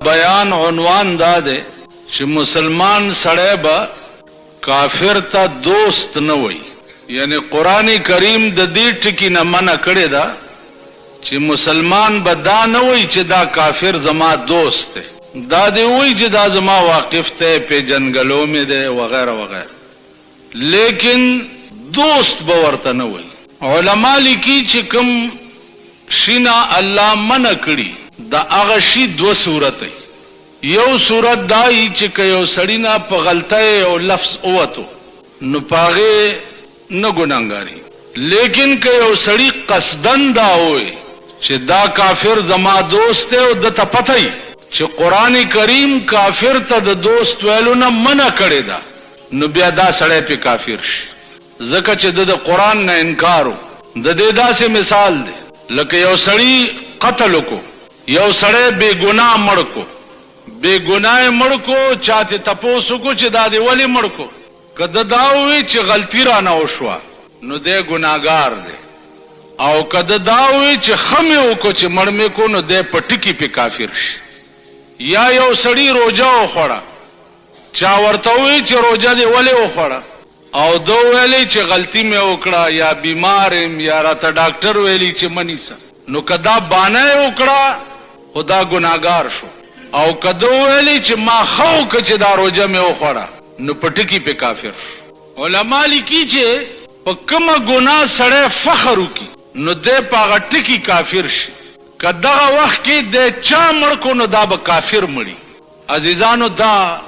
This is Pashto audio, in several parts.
بیان عنوان دا ده چې مسلمان سړی به کافر ته دوست نه وي. یعنی قرآن کریم د دې ټکی نه منع کړی ده چې مسلمان به دا نه وي چې دا کافر زما دوست دی، دا دی وي چې دا زما واقف ته پیژنګلو مې دی وغیرہ وغیرہ، لیکن دوست به ورته نه وي. علما لیکي چې کوم شینا الله منع کړي دا هغه شی دو صورت ای. یو صورت دای چې که یو سړی نه په غلطه او لفظ اوتو نو پاغه نه ګناګاری، لیکن که یو سړی قصدن دا وي چې دا کافر زما دوست دی او د ته پته ای چې قران کریم کافر ته د دوست ویلو نه منع کړی دا، نو بیا دا سړی په کافر شي، ځکه چې د قران نه انکارو. د دې داسې مثال دی لکه یو سړی قتل وکړو، یو سړی بے گناہ مړ کو، بے گناہ مړ کو، چاته تپوسو کو چې دا دی ولی مړ کو، کده دا وی چې غلطی را نه وشوه نو دی ګناګار دی، او کده دا وی چې خمه وکړو چې مړ مې کو نو دی پټکی په کافر شي. یا یو سړی روزه وخوړه، چا ورته وی چې روزه دی ولی وخوړه او دو ویلی چې غلطی مې وکړه یا بیمارم یا راته ډاکټر ویلی چې منیسه، نو کدا بانه وکړه خدا گناہگار شو، او کدو ویلی چې ما خو که چې دا روزه مې وخوړه نو پټکی په کافر. علما لیکي چې په کومه ګناه سړی فخر وکي نو دی په هغه ټکي کافر شي، که دغه وخت کې دی چا مړ کو نو دا به کافر مړي. عزیزانو دا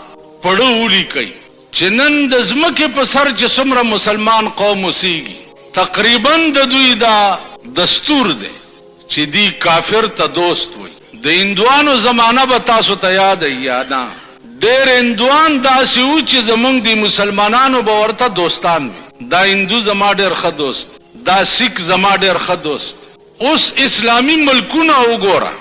پړو ولیکئ چې نن د ځمکې په سر چې څومره مسلمان قوم اوسېږي تقریبا د دوی دا دستور دی چې دی کافر ته دوست وي. د هندوانو زمانہ به تاسو ته یاد یا نه، ډېر هندوان داسې وو چې زمونږ د مسلمانانو به ورته دوستان وي، دا هندو زما ډېر ښه دوست، دا سیک زما ډېر ښه دوست. اوس اسلامی ملکونه وګوره،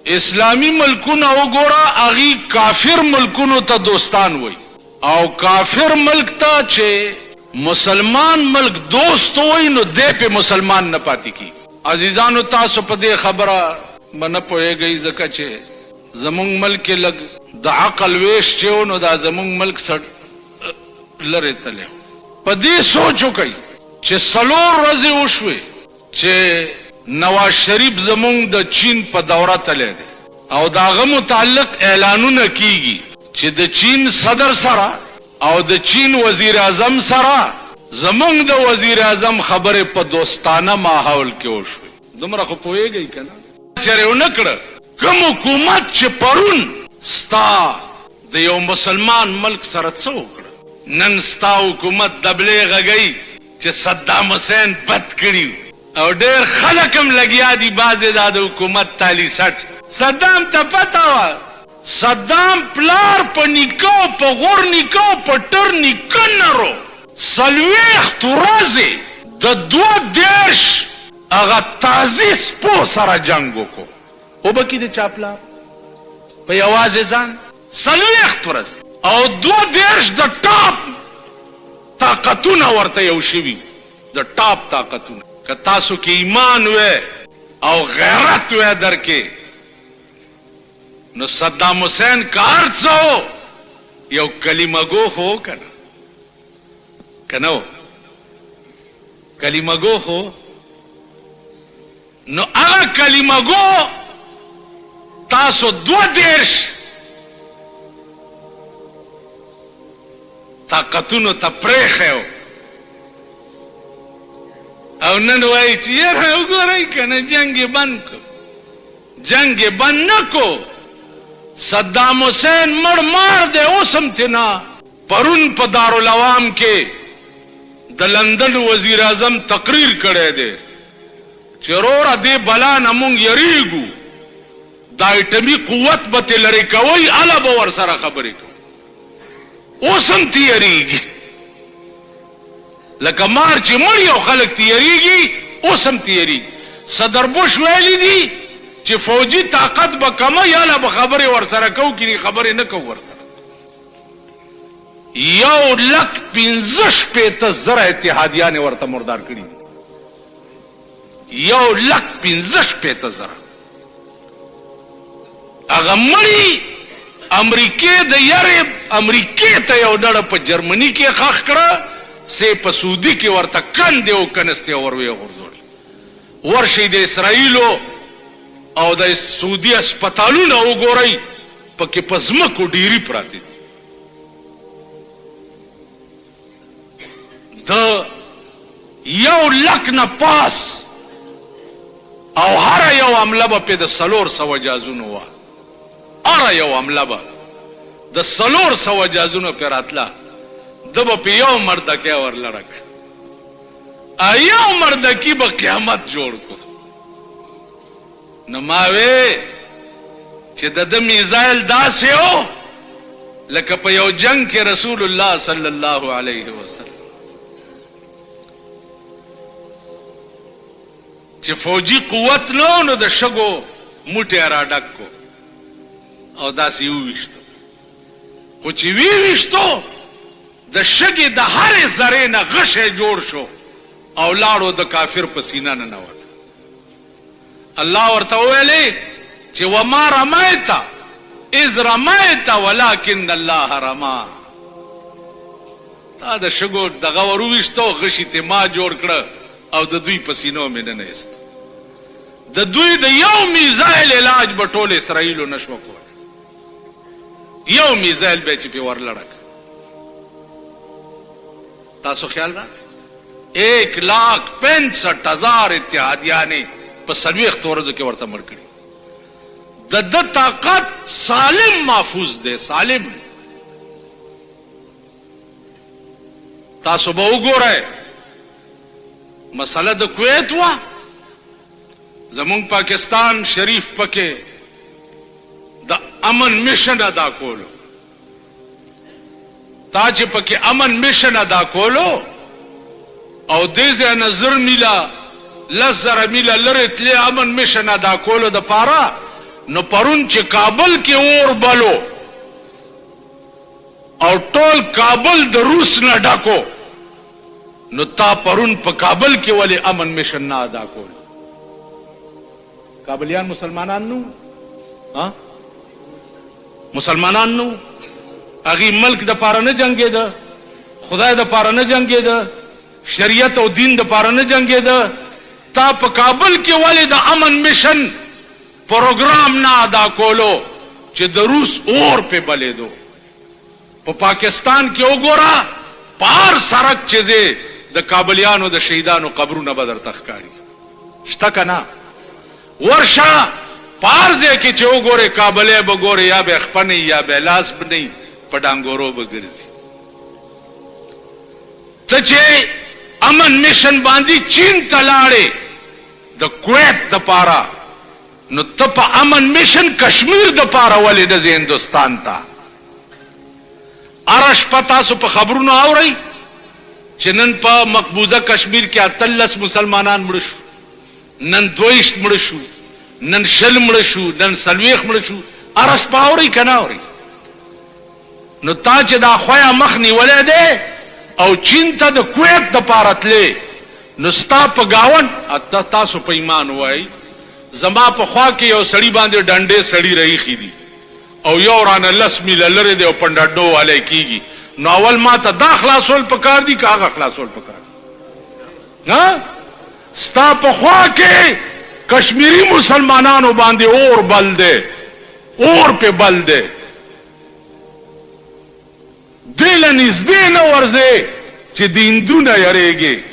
اسلامی ملکونه وګوره، هغې کافر ملکونو ته دوستان وي، او کافر ملک ته چې مسلمان ملک دوست وي نو دی په مسلمان نه پاتې کی. عزیزانو تاسو په دې خبره نه پوهېږئ ځکه چې زمونږ ملک لږ د عقل ویش چې و نو دا زمونږ ملک لرې تلی. په دې سوچ وکئ چې 4 ورځې وشوې چې نواز شریف زمونږ د چین په دوره تلی دی او د هغه متعلق اعلانونه کیږي چې د چین صدر سره او د چین وزیر اعظم سره زمونږ د وزیر اعظم خبرې په دوستانه ماحول کې وشوې. دومره خو پوهېږئ که نه چرې ونه کړه کوم حکومت چې پرون ستا د یو مسلمان ملک سره څه وکړه، نن ستا حکومت دبلې غږی چې صدام حسین بد کړي او ډېر خلک هم لګیا دي بعضې دا د حکومت تالی سټ. صدام ته پته وه صدام پلار په نیکه په غور نیکه په ټر نیکه نرو 40 ورځې د 22 هغه تازي سپو سره جنگ وکړو. وبکې د چا پلار په یوازې ځان 40 ورځې او 22 د ټاپ طاقتونه ورته یو شوي، د ټاپ طاقتونه. که تاسو کې ایمان وی او غیرت وی درکې نو صدام حسین کار څو یو کلمه گو خو کنه کنو کلمه گو خو نو هغه کلمه گو تاسو 22 طاقتونو ته پرېښیو او نن وایي چې یاره وګورئ که نه جنګ یې بند کو، جنګ یې بند نه کو. صدام حسین مړ مار دی اوس هم تینا. پرون په دارالعوام کې د لندن وزیر اعظم تقریر کړی دی چې وروره دې بلا نه مونږ یریږو، دا ایټمي قوت به ترې لرې کوئ هله به ورسره خبرې کوو. اوس هم تیریږي لکه مار چې مړي او خلک تیریږي، اوس هم تیریږي. صدر بوش ویلی دي چې فوجي طاقت به کمه یاله به خبرې ورسره کوو کې خبرې نه کوو ورسره. 1,15,000 اتحادیانې ورته مردار کړي، 1,15,000 هغه مړي امریکې د یارې امریکې ته یو ډډه په جرمني کې خښ کړه سه په سعودي کې ورته کندې او کنستې وروي غورځول ورشي د اسرائیلو او د سعودي هسپتالونه وګورئ پکې په ځمکو ډیري پراته دي د 100,000 نه پاس او هر یو عمله به په د 400 جازونو وا هر یو عمله به د 400 جازونو پر راتله د په یو مردکه ورلړک یو مردکی به قیامت جوړ کو نو ماوي چې د میزایل داسې او لکه په یو جنگ کې رسول الله صلی الله علیه وسلم چې فوجي قوت نو د شګو موټي را ډک کو او داسې وښتو خو چې وښتو د شګي د هر ذره نه غشه جوړ شو او لاړو د کافر په سینه نه نوت الله ورته ویلې چې وما رميت اذ رميت ولكن الله رمى دا د شګو دغه وروښتو غشي ته ما جوړ کړ او د دوی په سینو مې نه نهست د دوی د یو میزایل علاج په ټول اسرائیل نشو کول یو میزایل به چې په ورلړک تاسو خیال را 1,65,000 اتحادیانې په 40 ورځو کې ورته مړ کړي د طاقت سالم محفوظ دی سالم تاسو به وګورئ مسله د کویت وا زمون پاکستان شریف پکې د امن میشن ادا کولو تا چې پکې امن میشن ادا کولو او دې نظر میلا لزر میلا لره تل امن میشن ادا کولو د پاره نو پرون چې کابل کې اور بلو او ټول کابل د روس نه ډاکو نو تا پرون په کابل کې ولی امن میشن نه ادا کول کابلیان مسلمانان نو ها مسلمانان نو اغي ملک د پاره نه جنگي ده خدای د پاره نه جنگي ده شریعت او دین د پاره نه جنگي ده تا په کابل کې ولی د امن میشن پروګرام نه ادا کولو چې د روس اور په بلې دو په پاکستان کې وګورا پار سرک چیزه د کابلیانو د شهیدانو قبرونه بدر تخکاری شته کنا ورشا پارځه کې چې وګوره کابلې وګوره یا به خپنه یا به لاس بنئ پډانګورو بګرځي ته چې امن میشن باندې چین تلاړې د کویت د پارا نو ته په امن میشن کشمیر د پارا ولې د هندستان ته ارش پتا سو په خبرونو اوري چې نن په مقبوضه کشمیر کې 38 مسلمانان مړ شو نن 22 مړ شو نن شل مړ شو نن سلويخ مړ شو ارش پاوري کنه اوري نو تا چې دا خویا مخني ولې او چین ته د کویت د پارتلې نو ستا په گاون تاسو په ایمان وای زما په خوا کې یو سړی باندې ډنډې سړی رہی خېدي او یو رانه لسمی لره دی او پندډو والے کیږي نو اول ما ته دا خلاصول پکار دي کاغه خلاصول پکار ها ستا په خوا کې کشمیری مسلمانانو باندې اور بل دے اور په بل دے دل نږدې نه ورځي چې دیندونه یریږي